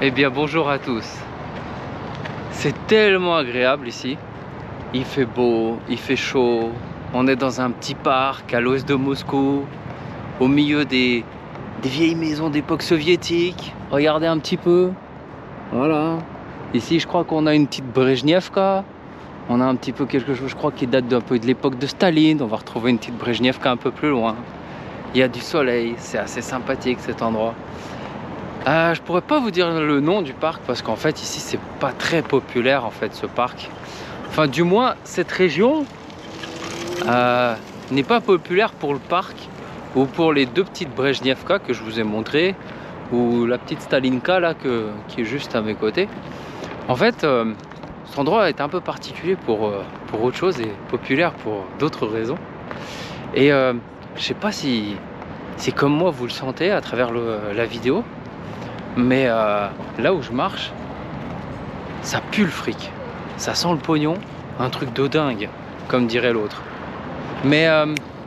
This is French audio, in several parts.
Eh bien bonjour à tous. C'est tellement agréable ici. Il fait beau, il fait chaud. On est dans un petit parc à l'ouest de Moscou, au milieu des vieilles maisons d'époque soviétique. Regardez un petit peu. Voilà. Ici je crois qu'on a une petite Brejnevka. On a un petit peu quelque chose, je crois, qui date un peu de l'époque de Staline. On va retrouver une petite Brejnevka un peu plus loin. Il y a du soleil, c'est assez sympathique cet endroit. Je pourrais pas vous dire le nom du parc parce qu'en fait ici c'est pas très populaire en fait ce parc. Enfin du moins cette région n'est pas populaire pour le parc ou pour les deux petites Brejnevka que je vous ai montré ou la petite Stalinka là qui est juste à mes côtés. En fait cet endroit est un peu particulier pour autre chose et populaire pour d'autres raisons. Et je sais pas si c'est comme moi vous le sentez à travers la vidéo. Mais là où je marche, ça pue le fric. Ça sent le pognon, un truc de dingue, comme dirait l'autre. Mais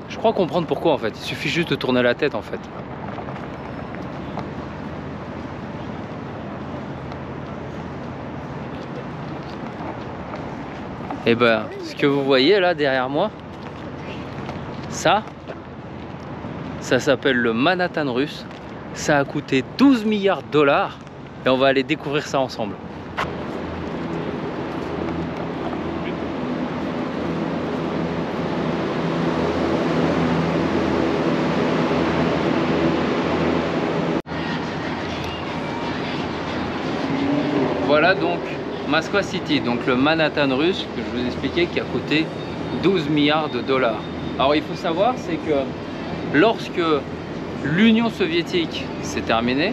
je crois comprendre pourquoi en fait. Il suffit juste de tourner la tête en fait. Et ben, ce que vous voyez là derrière moi, ça s'appelle le Manhattan russe. Ça a coûté 12 milliards de dollars et on va aller découvrir ça ensemble. Voilà donc Moskva City, donc le Manhattan russe que je vous expliquais qui a coûté 12 milliards de dollars. Alors il faut savoir c'est que lorsque l'Union soviétique s'est terminée,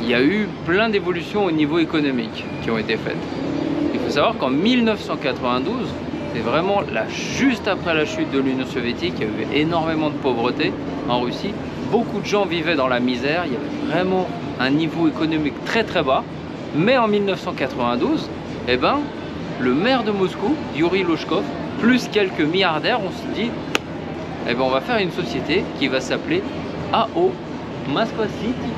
il y a eu plein d'évolutions au niveau économique qui ont été faites. Il faut savoir qu'en 1992, c'est vraiment là, juste après la chute de l'Union soviétique, il y avait énormément de pauvreté en Russie. Beaucoup de gens vivaient dans la misère, il y avait vraiment un niveau économique très très bas. Mais en 1992, eh ben, le maire de Moscou, Yuri Loshkov, plus quelques milliardaires, on se dit eh ben on va faire une société qui va s'appeler AO Moskva City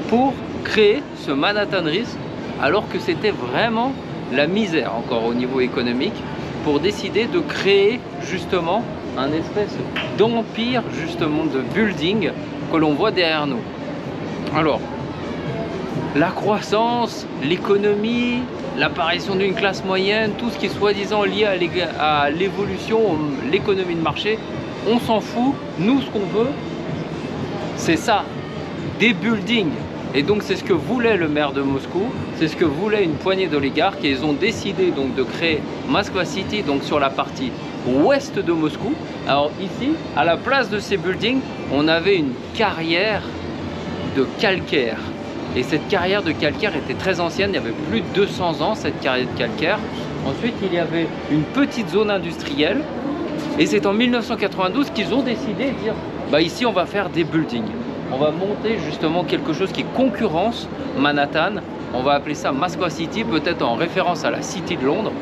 pour créer ce Manhattan russe alors que c'était vraiment la misère encore au niveau économique, pour décider de créer justement un espèce d'empire justement de building que l'on voit derrière nous. Alors la croissance, l'économie, l'apparition d'une classe moyenne, tout ce qui est soi-disant lié à l'évolution, l'économie de marché, on s'en fout. Nous, ce qu'on veut, c'est ça, des buildings. Et donc, c'est ce que voulait le maire de Moscou, c'est ce que voulait une poignée d'oligarques. Et ils ont décidé donc de créer Moskva City, donc sur la partie ouest de Moscou. Alors ici, à la place de ces buildings, on avait une carrière de calcaire. Et cette carrière de calcaire était très ancienne, il y avait plus de 200 ans cette carrière de calcaire. Ensuite, il y avait une petite zone industrielle. Et c'est en 1992 qu'ils ont décidé de dire bah ici on va faire des buildings. On va monter justement quelque chose qui concurrence Manhattan. On va appeler ça Moskva City, peut-être en référence à la City de Londres.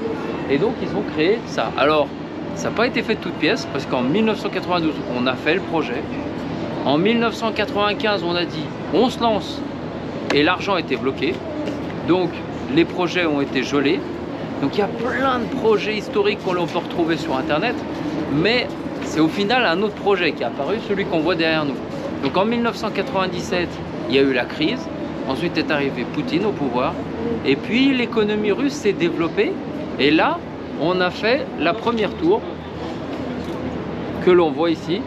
Et donc ils ont créé ça. Alors ça n'a pas été fait de toutes pièces parce qu'en 1992 on a fait le projet. En 1995 on a dit on se lance et l'argent était bloqué. Donc les projets ont été gelés. Donc il y a plein de projets historiques qu'on peut retrouver sur internet. Mais c'est au final un autre projet qui est apparu, celui qu'on voit derrière nous. Donc en 1997, il y a eu la crise. Ensuite est arrivé Poutine au pouvoir. Et puis l'économie russe s'est développée. Et là, on a fait la première tour que l'on voit ici.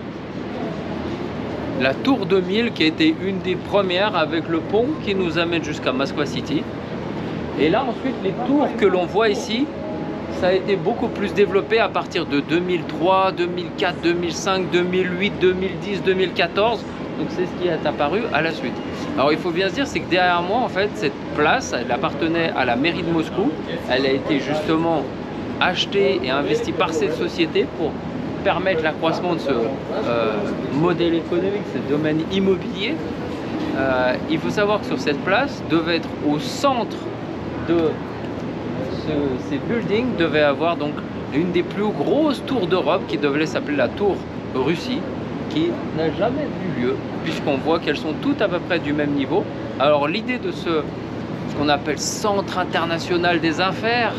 La tour 2000 qui a été une des premières avec le pont qui nous amène jusqu'à Moskva City. Et là ensuite, les tours que l'on voit ici, ça a été beaucoup plus développé à partir de 2003, 2004, 2005, 2008, 2010, 2014. Donc c'est ce qui est apparu à la suite. Alors il faut bien se dire, c'est que derrière moi, en fait, cette place, elle appartenait à la mairie de Moscou. Elle a été justement achetée et investie par cette société pour permettre l'accroissement de ce modèle économique, ce domaine immobilier. Il faut savoir que sur cette place, devait être au centre de ces buildings, devait avoir donc une des plus grosses tours d'Europe qui devait s'appeler la tour Russie, qui n'a jamais eu lieu puisqu'on voit qu'elles sont toutes à peu près du même niveau. Alors l'idée de ce qu'on appelle centre international des affaires,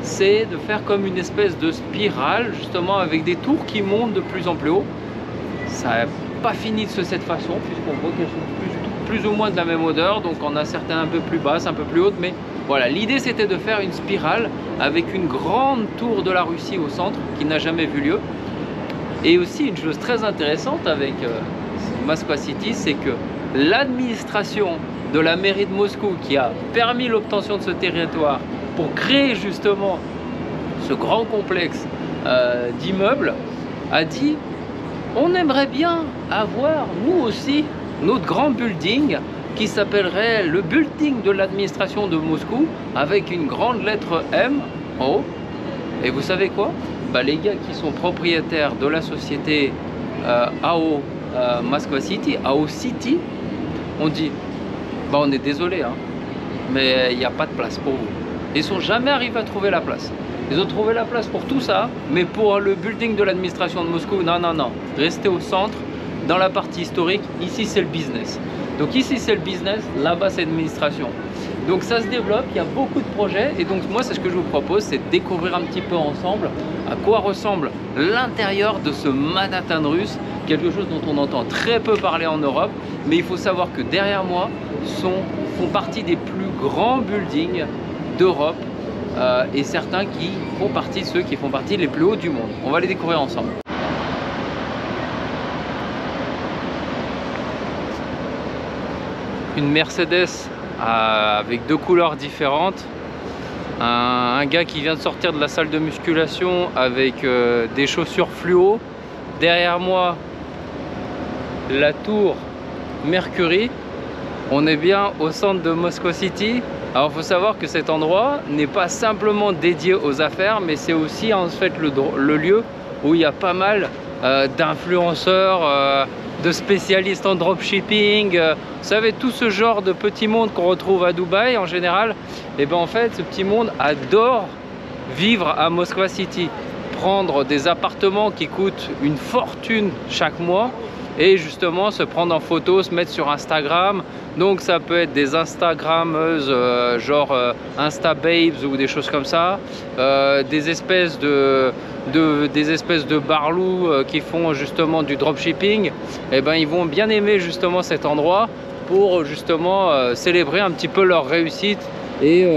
c'est de faire comme une espèce de spirale, justement avec des tours qui montent de plus en plus haut. Ça n'a pas fini de cette façon, puisqu'on voit qu'elles sont plus ou moins de la même odeur, donc on a certaines un peu plus basses, un peu plus hautes, mais voilà, l'idée c'était de faire une spirale avec une grande tour de la Russie au centre, qui n'a jamais vu lieu. Et aussi une chose très intéressante avec Moskva City, c'est que l'administration de la mairie de Moscou, qui a permis l'obtention de ce territoire pour créer justement ce grand complexe d'immeubles, a dit on aimerait bien avoir nous aussi notre grand building qui s'appellerait le building de l'administration de Moscou, avec une grande lettre M en haut. Et vous savez quoi? Bah, les gars qui sont propriétaires de la société AO Moskva City, AO City, ont dit bah, on est désolé, hein, mais il n'y a pas de place pour vous. Ils sont jamais arrivés à trouver la place. Ils ont trouvé la place pour tout ça, mais pour le building de l'administration de Moscou, non, non, non. Restez au centre, dans la partie historique. Ici, c'est le business. Donc ici, c'est le business, là-bas, c'est l'administration. Donc ça se développe, il y a beaucoup de projets. Et donc moi, c'est ce que je vous propose, c'est de découvrir un petit peu ensemble à quoi ressemble l'intérieur de ce Manhattan russe. Quelque chose dont on entend très peu parler en Europe. Mais il faut savoir que derrière moi, font partie des plus grands buildings d'Europe. Et certains qui font partie de ceux qui font partie les plus hauts du monde. On va les découvrir ensemble. Une Mercedes avec deux couleurs différentes. Un gars qui vient de sortir de la salle de musculation avec des chaussures fluo. Derrière moi, la tour Mercury. On est bien au centre de Moskva City. Alors il faut savoir que cet endroit n'est pas simplement dédié aux affaires, mais c'est aussi en fait le lieu où il y a pas mal d'influenceurs, de spécialistes en dropshipping, vous savez, tout ce genre de petit monde qu'on retrouve à Dubaï en général. Et bien en fait, ce petit monde adore vivre à Moskva City, prendre des appartements qui coûtent une fortune chaque mois et justement se prendre en photo, se mettre sur Instagram. Donc ça peut être des Instagrammeuses genre Insta Babes ou des choses comme ça, des espèces de barlous qui font justement du dropshipping. Et ben ils vont bien aimer justement cet endroit pour justement célébrer un petit peu leur réussite et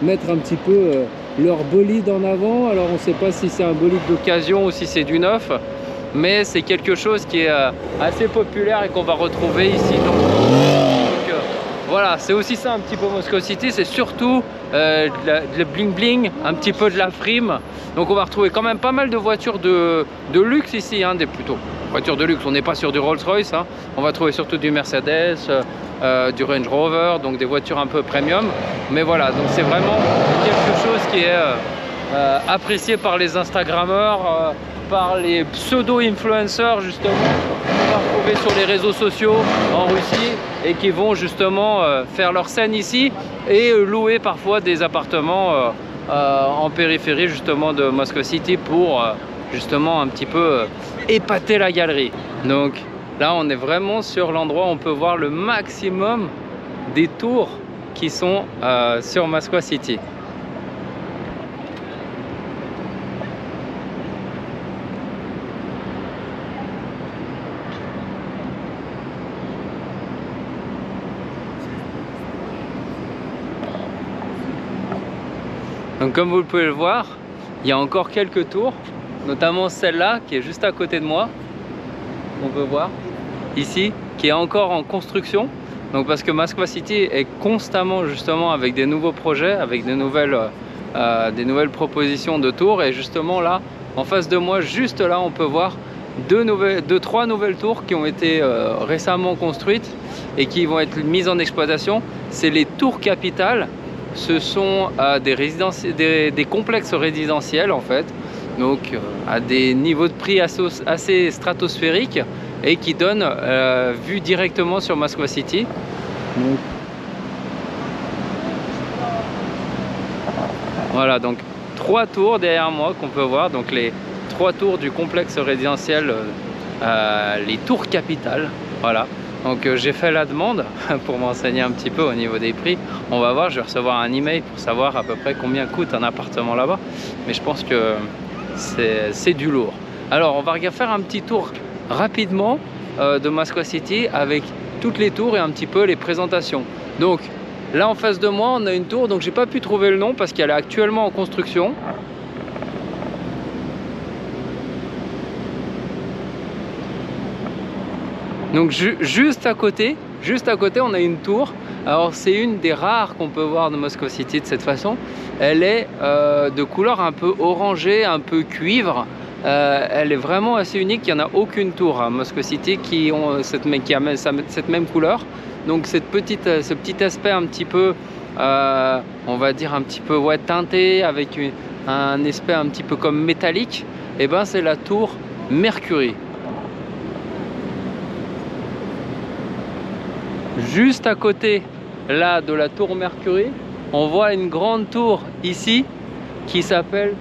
mettre un petit peu leur bolide en avant. Alors on ne sait pas si c'est un bolide d'occasion ou si c'est du neuf, mais c'est quelque chose qui est assez populaire et qu'on va retrouver ici. Donc voilà, c'est aussi ça un petit peu Moskva City, c'est surtout le bling bling, un petit peu de la frime. Donc on va retrouver quand même pas mal de voitures de luxe ici, hein, plutôt voitures de luxe. On n'est pas sur du Rolls Royce, hein. On va trouver surtout du Mercedes, du Range Rover, donc des voitures un peu premium. Mais voilà, donc c'est vraiment quelque chose qui est apprécié par les Instagrammeurs, par les pseudo-influenceurs justement qu'on va retrouver sur les réseaux sociaux en Russie et qui vont justement faire leur scène ici et louer parfois des appartements en périphérie justement de Moskva City pour justement un petit peu épater la galerie. Donc là on est vraiment sur l'endroit où on peut voir le maximum des tours qui sont sur Moskva City. Donc comme vous pouvez le voir, il y a encore quelques tours, notamment celle-là qui est juste à côté de moi. On peut voir ici, qui est encore en construction. Donc parce que Moskva City est constamment justement avec des nouveaux projets, avec des nouvelles propositions de tours. Et justement là, en face de moi, juste là, on peut voir trois nouvelles tours qui ont été récemment construites et qui vont être mises en exploitation. C'est les tours capitales. Ce sont des complexes résidentiels en fait, donc à des niveaux de prix assez stratosphériques et qui donnent vue directement sur Moskva City. Donc, voilà, donc 3 tours derrière moi qu'on peut voir, donc les 3 tours du complexe résidentiel, les tours capitales. Voilà, Donc j'ai fait la demande pour m'enseigner un petit peu au niveau des prix. On va voir, je vais recevoir un email pour savoir à peu près combien coûte un appartement là-bas. Mais je pense que c'est du lourd. Alors on va faire un petit tour rapidement de Moscow City avec toutes les tours et un petit peu les présentations. Donc là en face de moi on a une tour, donc j'ai pas pu trouver le nom parce qu'elle est actuellement en construction. Donc juste à côté on a une tour. Alors c'est une des rares qu'on peut voir de Moscow City de cette façon. Elle est de couleur un peu orangée, un peu cuivre. Elle est vraiment assez unique. Il n'y en a aucune tour à Moscow City qui a cette même couleur. Donc ce petit aspect un petit peu, on va dire un petit peu teinté, avec un aspect un petit peu comme métallique, et ben c'est la tour Mercury. Juste à côté là de la tour Mercury, on voit une grande tour ici qui s'appelle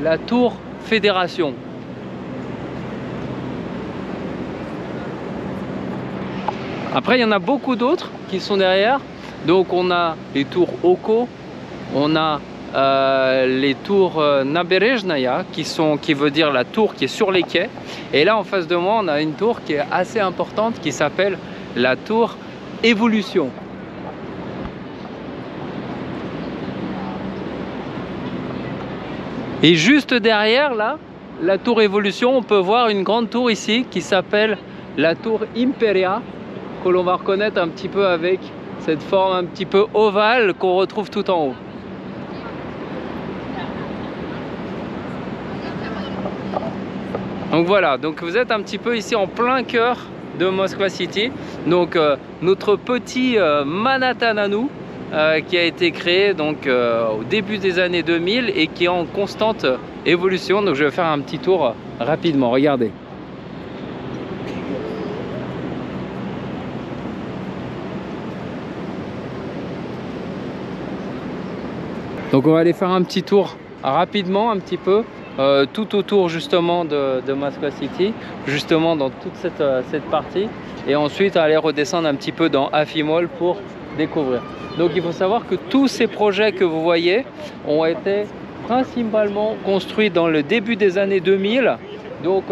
la tour Fédération. Après il y en a beaucoup d'autres qui sont derrière. Donc on a les tours Oko, on a les tours Naberezhnaya qui veut dire la tour qui est sur les quais. Et là en face de moi on a une tour qui est assez importante qui s'appelle la tour Évolution. Et juste derrière là, la tour Évolution, on peut voir une grande tour ici qui s'appelle la tour Imperia, que l'on va reconnaître un petit peu avec cette forme un petit peu ovale qu'on retrouve tout en haut. Donc voilà, donc vous êtes un petit peu ici en plein cœur de Moscow City. Donc notre petit Manhattan à nous, qui a été créé donc au début des années 2000 et qui est en constante évolution. Donc je vais faire un petit tour rapidement, regardez. Donc on va aller faire un petit tour rapidement un petit peu tout autour justement de Moscow City, justement dans toute cette partie, et ensuite aller redescendre un petit peu dans Afi Mall pour découvrir. Donc il faut savoir que tous ces projets que vous voyez ont été principalement construits dans le début des années 2000. Donc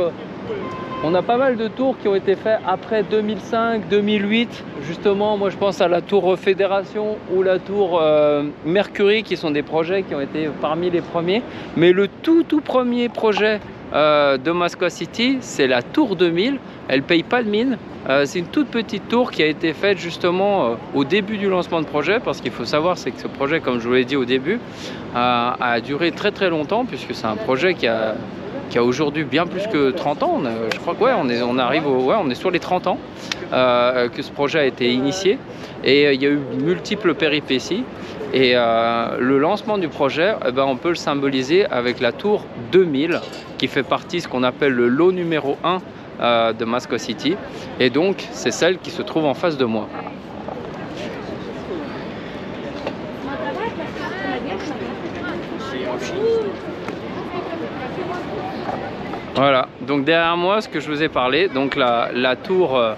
on a pas mal de tours qui ont été faits après 2005, 2008. Justement, moi je pense à la tour Fédération ou la tour Mercury, qui sont des projets qui ont été parmi les premiers. Mais le tout premier projet de Moscow City, c'est la tour 2000. Elle ne paye pas de mine. C'est une toute petite tour qui a été faite justement au début du lancement de projet, parce qu'il faut savoir c'est que ce projet, comme je vous l'ai dit au début, a duré très longtemps, puisque c'est un projet qui a aujourd'hui bien plus que 30 ans. Je crois que on est sur les 30 ans que ce projet a été initié, et il y a eu multiples péripéties. Et le lancement du projet, on peut le symboliser avec la tour 2000, qui fait partie de ce qu'on appelle le lot numéro 1 de Moscow City, et donc c'est celle qui se trouve en face de moi. Voilà, donc derrière moi, ce que je vous ai parlé, donc la tour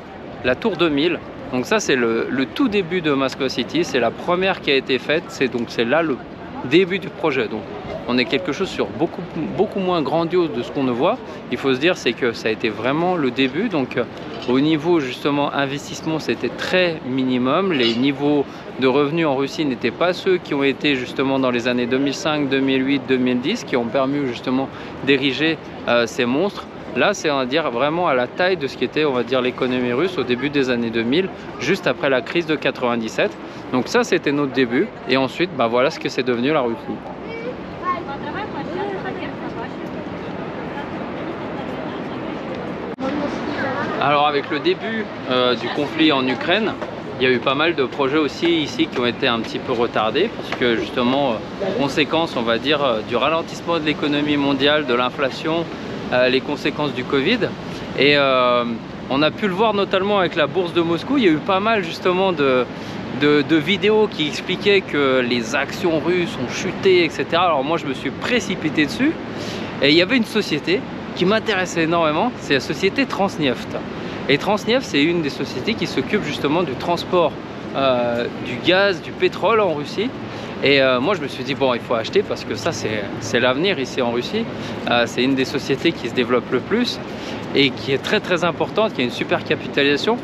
2000. Donc ça c'est le tout début de Moscow City, c'est la première qui a été faite, c'est là le début du projet. Donc on est quelque chose sur beaucoup moins grandiose de ce qu'on ne voit. Il faut se dire c'est que ça a été vraiment le début. Donc au niveau justement investissement, c'était très minimum. Les niveaux de revenus en Russie n'étaient pas ceux qui ont été justement dans les années 2005, 2008, 2010, qui ont permis justement d'ériger ces monstres. Là, c'est on va dire vraiment à la taille de ce qui était, on va dire, l'économie russe au début des années 2000, juste après la crise de 97. Donc ça, c'était notre début. Et ensuite, voilà ce que c'est devenu la Russie. Alors avec le début du conflit en Ukraine, il y a eu pas mal de projets aussi ici qui ont été un petit peu retardés, parce que justement, conséquence, on va dire, du ralentissement de l'économie mondiale, de l'inflation, les conséquences du Covid. Et on a pu le voir notamment avec la bourse de Moscou. Il y a eu pas mal justement de vidéos qui expliquaient que les actions russes ont chuté, etc. Alors moi je me suis précipité dessus, et il y avait une société qui m'intéressait énormément, c'est la société Transneft. Et Transneft, c'est une des sociétés qui s'occupe justement du transport du gaz, du pétrole en Russie. Et moi je me suis dit bon, il faut acheter parce que ça c'est l'avenir ici en Russie. C'est une des sociétés qui se développe le plus et qui est très importante, qui a une super capitalisation.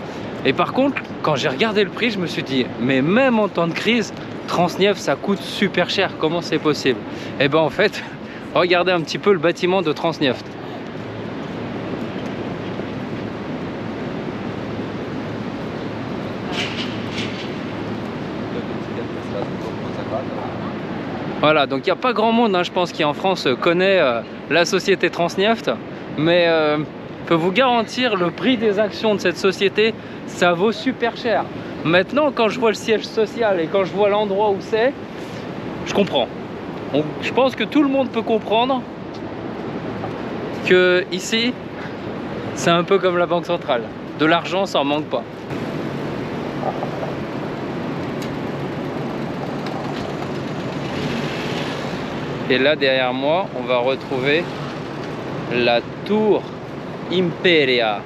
Et par contre, quand j'ai regardé le prix, je me suis dit mais même en temps de crise, Transneft ça coûte super cher, comment c'est possible? Et ben en fait, regardez un petit peu le bâtiment de Transneft. Voilà, donc il n'y a pas grand monde, hein, je pense, qui en France connaît la société Transneft, mais je peux vous garantir le prix des actions de cette société, ça vaut super cher. Maintenant, quand je vois le siège social et quand je vois l'endroit où c'est, je comprends. Donc, je pense que tout le monde peut comprendre que ici, c'est un peu comme la Banque centrale. De l'argent, ça en manque pas. Et là derrière moi, on va retrouver la tour Imperia,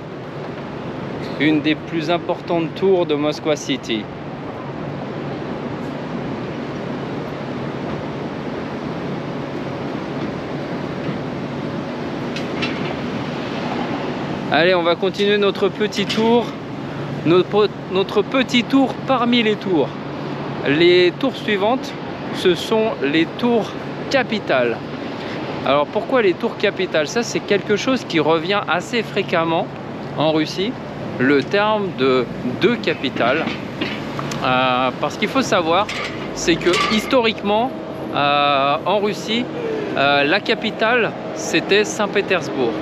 une des plus importantes tours de Moscow City. Allez, on va continuer notre petit tour, notre petit tour parmi les tours. Les tours suivantes, ce sont les tours capitales. Alors pourquoi les tours capitales? Ça c'est quelque chose qui revient assez fréquemment en Russie, le terme de deux capitales, parce qu'il faut savoir, c'est que historiquement en Russie, la capitale c'était Saint-Pétersbourg,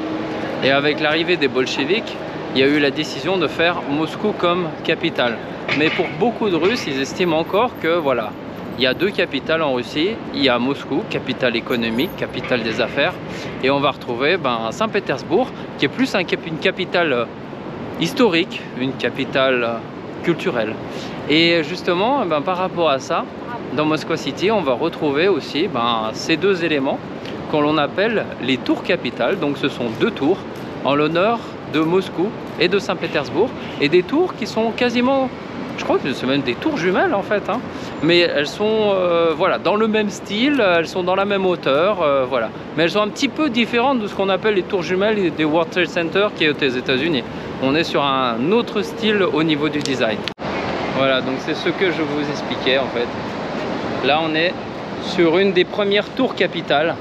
et avec l'arrivée des bolcheviks, il y a eu la décision de faire Moscou comme capitale. Mais pour beaucoup de Russes, ils estiment encore que voilà, il y a deux capitales en Russie. Il y a Moscou, capitale économique, capitale des affaires, et on va retrouver Saint-Pétersbourg, qui est plus une capitale historique, une capitale culturelle. Et justement, par rapport à ça, dans Moscow City, on va retrouver aussi ces deux éléments qu'on appelle les tours capitales. Donc ce sont deux tours en l'honneur de Moscou et de Saint-Pétersbourg, et des tours qui sont quasiment, je crois que c'est même des tours jumelles en fait, hein. Mais elles sont voilà, dans le même style, elles sont dans la même hauteur, voilà. Mais elles sont un petit peu différentes de ce qu'on appelle les tours jumelles des World Trade Center qui est aux États-Unis. On est sur un autre style au niveau du design. Voilà, donc c'est ce que je vous expliquais en fait. Là on est sur une des premières tours capitales.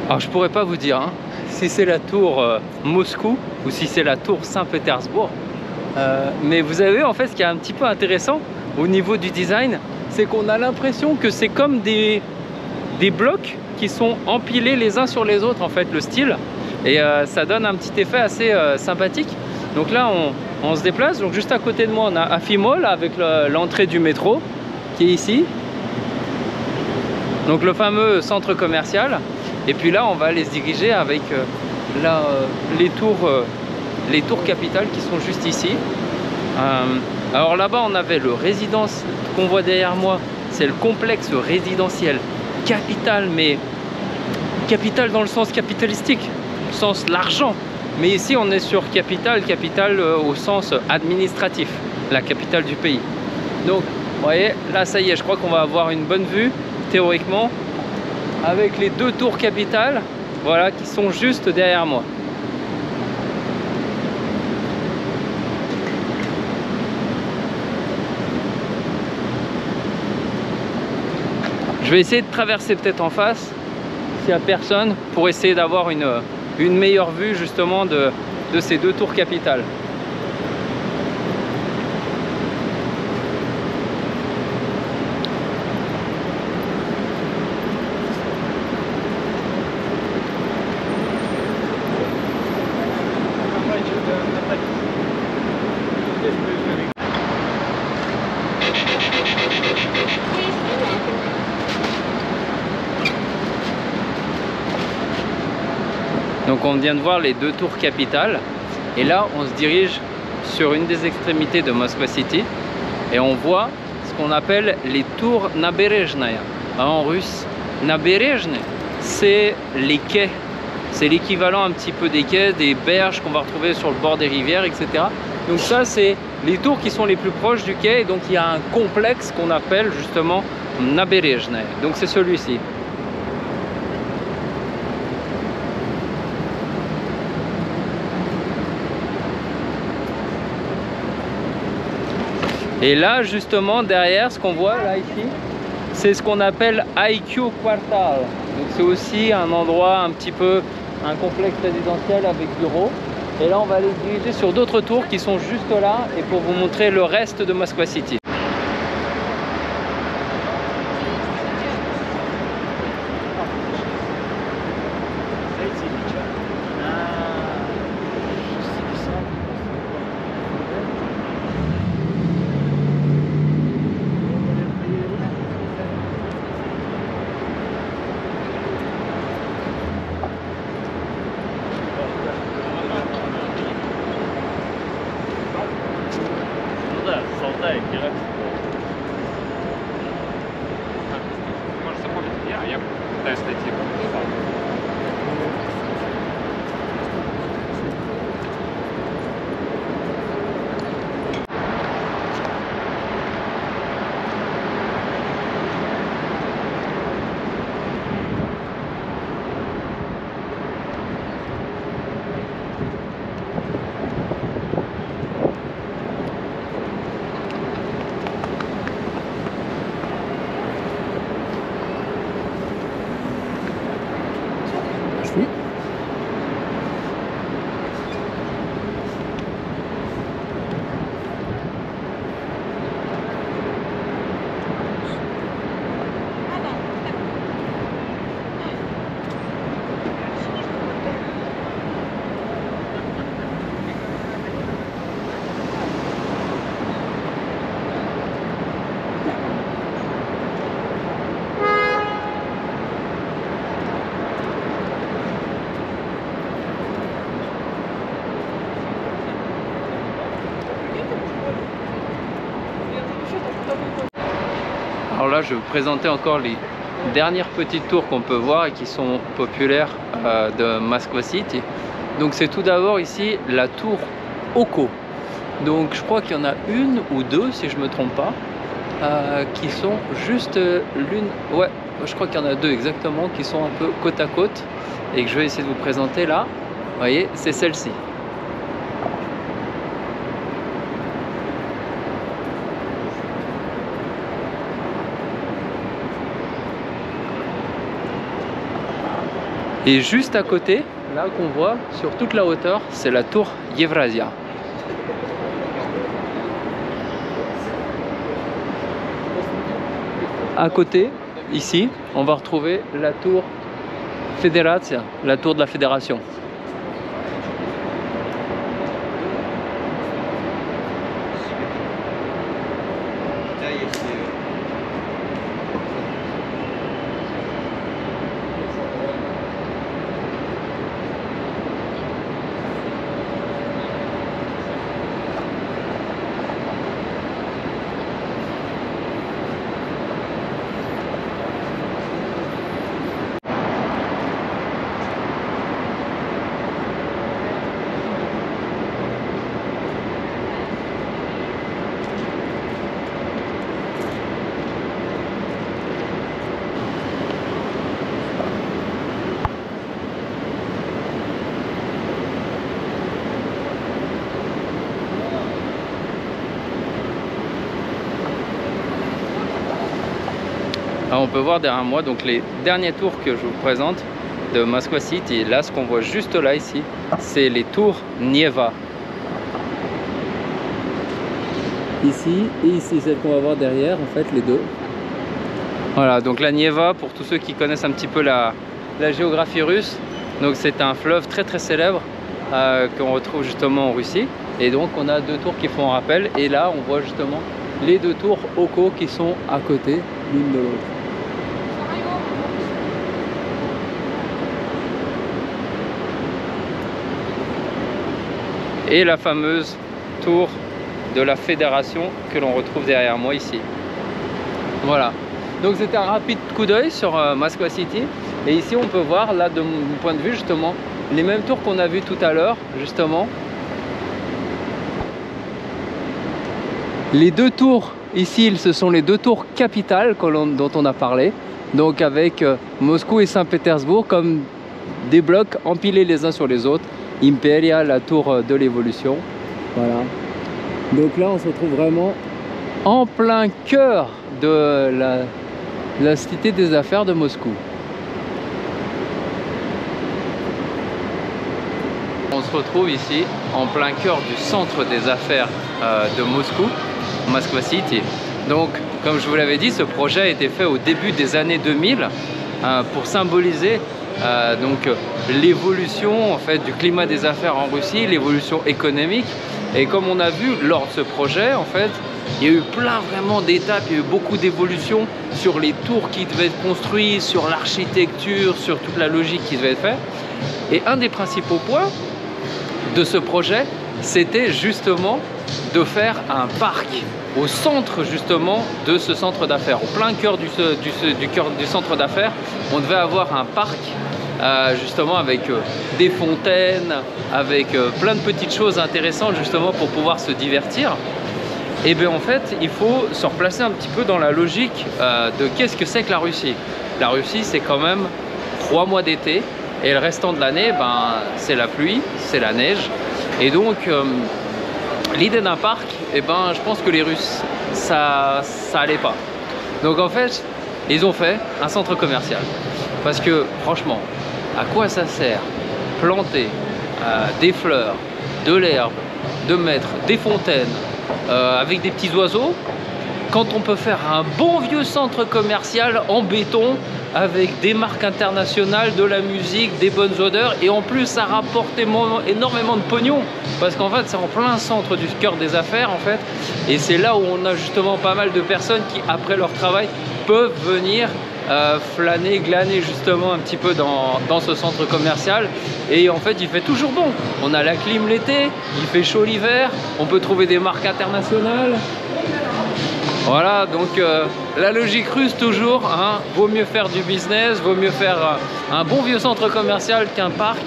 Alors je pourrais pas vous dire hein, si c'est la tour Moscou ou si c'est la tour Saint-Pétersbourg, mais vous avez vu en fait ce qui est un petit peu intéressant au niveau du design, c'est qu'on a l'impression que c'est comme des blocs qui sont empilés les uns sur les autres en fait, le style, et ça donne un petit effet assez sympathique. Donc là on se déplace, donc juste à côté de moi on a Afimol avec l'entrée du métro qui est ici, donc le fameux commercial. Et puis là, on va aller se diriger avec les tours capitales qui sont juste ici. Alors là-bas, on avait le résidence qu'on voit derrière moi. C'est le complexe résidentiel capital, mais capital dans le sens capitalistique, le sens l'argent. Mais ici, on est sur capitale au sens administratif, la capitale du pays. Donc, vous voyez, là, ça y est, je crois qu'on va avoir une bonne vue, théoriquement, avec les deux tours capitales, voilà, qui sont juste derrière moi. Je vais essayer de traverser peut-être en face, s'il n'y a personne, pour essayer d'avoir une meilleure vue justement de ces deux tours capitales. Donc on vient de voir les deux tours capitales, et là on se dirige sur une des extrémités de Moscow City et on voit ce qu'on appelle les tours Naberezhnaya. En russe, Naberezhny, c'est les quais. C'est l'équivalent un petit peu des quais, des berges qu'on va retrouver sur le bord des rivières, etc. Donc ça, c'est les tours qui sont les plus proches du quai. Et donc il y a un complexe qu'on appelle justement Naberezhnaya. Donc c'est celui-ci. Et là, justement, derrière, ce qu'on voit là ici, c'est ce qu'on appelle IQ Quartal. Donc c'est aussi un endroit un petit peu, un complexe résidentiel avec bureaux. Et là, on va aller se diriger sur d'autres tours qui sont juste là et pour vous montrer le reste de Moskva City. Alors là, je vais vous présenter encore les dernières petites tours qu'on peut voir et qui sont populaires de Moskva City. Donc c'est tout d'abord ici la tour Oko. Donc je crois qu'il y en a une ou deux, si je ne me trompe pas, qui sont juste l'une... Ouais, je crois qu'il y en a deux exactement, qui sont un peu côte à côte et que je vais essayer de vous présenter là. Vous voyez, c'est celle-ci. Et juste à côté, là qu'on voit sur toute la hauteur, c'est la tour Evrazia. À côté, ici, on va retrouver la tour Federatia, la tour de la Fédération. Alors on peut voir derrière moi donc les derniers tours que je vous présente de Moskva City. Et là, ce qu'on voit juste là ici, c'est les tours Nieva. Ici et ici, celle qu'on va voir derrière, en fait, les deux. Voilà, donc la Nieva, pour tous ceux qui connaissent un petit peu la géographie russe, donc c'est un fleuve très très célèbre qu'on retrouve justement en Russie. Et donc on a deux tours qui font un rappel. Et là, on voit justement les deux tours Oko qui sont à côté l'une de l'autre. Et la fameuse tour de la Fédération que l'on retrouve derrière moi ici. Voilà. Donc c'était un rapide coup d'œil sur Moskva City. Et ici on peut voir, là de mon point de vue justement, les mêmes tours qu'on a vu tout à l'heure, justement. Les deux tours ici, ce sont les deux tours capitales dont on a parlé. Donc avec Moscou et Saint-Pétersbourg comme des blocs empilés les uns sur les autres. Imperia, la tour de l'évolution. Voilà. Donc là on se retrouve vraiment en plein cœur de la cité des affaires de Moscou. On se retrouve ici en plein cœur du centre des affaires de Moscou, Moskva City. Donc, comme je vous l'avais dit, ce projet a été fait au début des années 2000 pour symboliser l'évolution en fait du climat des affaires en Russie, l'évolution économique. Et comme on a vu lors de ce projet, en fait, il y a eu plein vraiment d'étapes, il y a eu beaucoup d'évolutions sur les tours qui devaient être construits, sur l'architecture, sur toute la logique qui devait être faite. Et un des principaux points de ce projet, c'était justement de faire un parc au centre justement de ce centre d'affaires. Au plein cœur du centre d'affaires, on devait avoir un parc justement avec des fontaines, avec plein de petites choses intéressantes justement pour pouvoir se divertir. Et bien en fait, il faut se replacer un petit peu dans la logique de qu'est-ce que c'est que la Russie. La Russie, c'est quand même 3 mois d'été et le restant de l'année, ben, c'est la pluie, c'est la neige. Et donc, l'idée d'un parc, eh ben, je pense que les Russes, ça allait pas. Donc en fait, ils ont fait un centre commercial. Parce que franchement, à quoi ça sert planter des fleurs, de l'herbe, de mettre des fontaines avec des petits oiseaux, quand on peut faire un bon vieux centre commercial en béton avec des marques internationales, de la musique, des bonnes odeurs, et en plus ça rapporte énormément de pognon parce qu'en fait c'est en plein centre du cœur des affaires en fait, et c'est là où on a justement pas mal de personnes qui après leur travail peuvent venir flâner, glaner justement un petit peu dans ce centre commercial. Et en fait il fait toujours bon, on a la clim l'été, il fait chaud l'hiver, on peut trouver des marques internationales. Voilà, donc la logique russe toujours, hein, vaut mieux faire du business, vaut mieux faire un bon vieux centre commercial qu'un parc.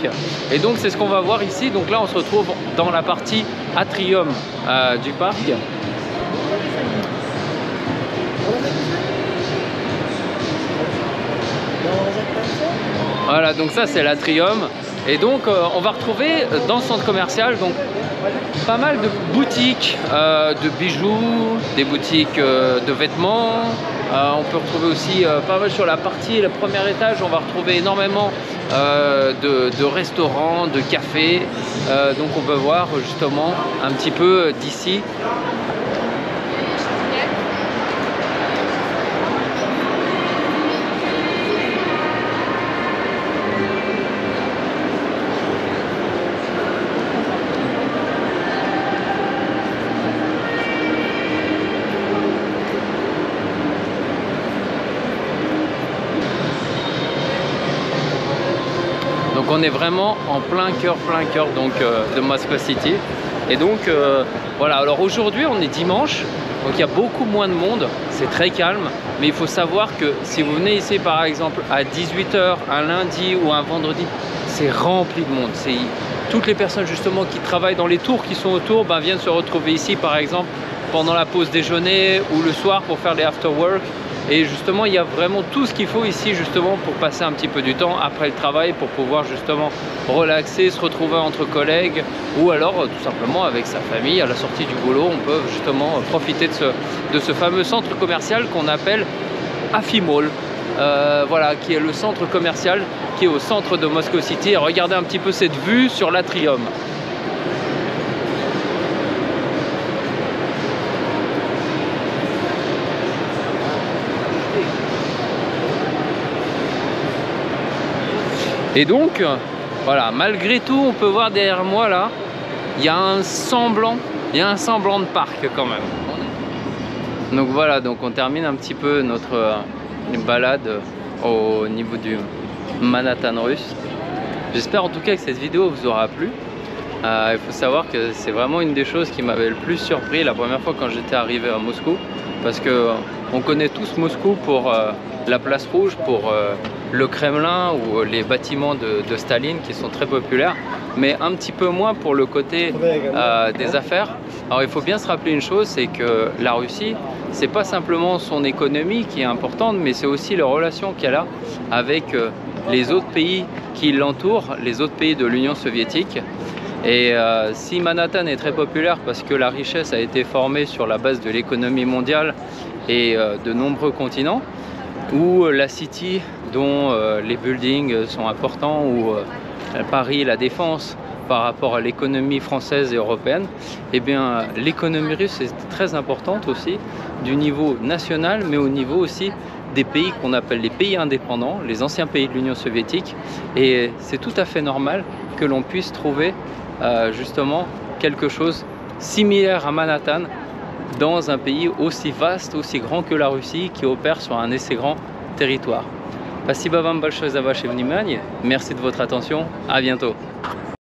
Et donc c'est ce qu'on va voir ici. Donc là on se retrouve dans la partie atrium du parc. Voilà, donc ça c'est l'atrium. Et donc on va retrouver dans ce centre commercial donc pas mal de boutiques de bijoux, des boutiques de vêtements. On peut retrouver aussi pas mal sur la partie, le premier étage, on va retrouver énormément de restaurants, de cafés. Donc on peut voir justement un petit peu d'ici. Donc on est vraiment en plein cœur donc de Moskva City. Et donc voilà, alors aujourd'hui on est dimanche, donc il y a beaucoup moins de monde, c'est très calme. Mais il faut savoir que si vous venez ici par exemple à 18 h un lundi ou un vendredi, c'est rempli de monde. Toutes les personnes justement qui travaillent dans les tours qui sont autour viennent se retrouver ici par exemple pendant la pause déjeuner ou le soir pour faire les after work. Et justement, il y a vraiment tout ce qu'il faut ici justement pour passer un petit peu du temps après le travail, pour pouvoir justement relaxer, se retrouver entre collègues ou alors tout simplement avec sa famille à la sortie du boulot. On peut justement profiter de ce fameux centre commercial qu'on appelle Afimall. Voilà, qui est le centre commercial qui est au centre de Moscow City. Et regardez un petit peu cette vue sur l'atrium. Et donc, voilà, malgré tout, on peut voir derrière moi là, il y a un semblant de parc quand même. Donc voilà, donc on termine un petit peu notre balade au niveau du Manhattan russe. J'espère en tout cas que cette vidéo vous aura plu. Il faut savoir que c'est vraiment une des choses qui m'avait le plus surpris la première fois quand j'étais arrivé à Moscou, parce que on connaît tous Moscou pour la place rouge, pour le Kremlin ou les bâtiments de Staline qui sont très populaires, mais un petit peu moins pour le côté des affaires. Alors il faut bien se rappeler une chose, c'est que la Russie, c'est pas simplement son économie qui est importante, mais c'est aussi les relations qu'elle a avec les autres pays qui l'entourent, les autres pays de l'Union soviétique. Et si Manhattan est très populaire parce que la richesse a été formée sur la base de l'économie mondiale et de nombreux continents, ou la City dont les buildings sont importants, ou Paris, la Défense par rapport à l'économie française et européenne, eh bien l'économie russe est très importante aussi du niveau national, mais au niveau aussi des pays qu'on appelle les pays indépendants, les anciens pays de l'Union soviétique. Et c'est tout à fait normal que l'on puisse trouver justement quelque chose similaire à Manhattan dans un pays aussi vaste, aussi grand que la Russie, qui opère sur un assez grand territoire. Спасибо вам большое за ваше внимание. Merci de votre attention. À bientôt.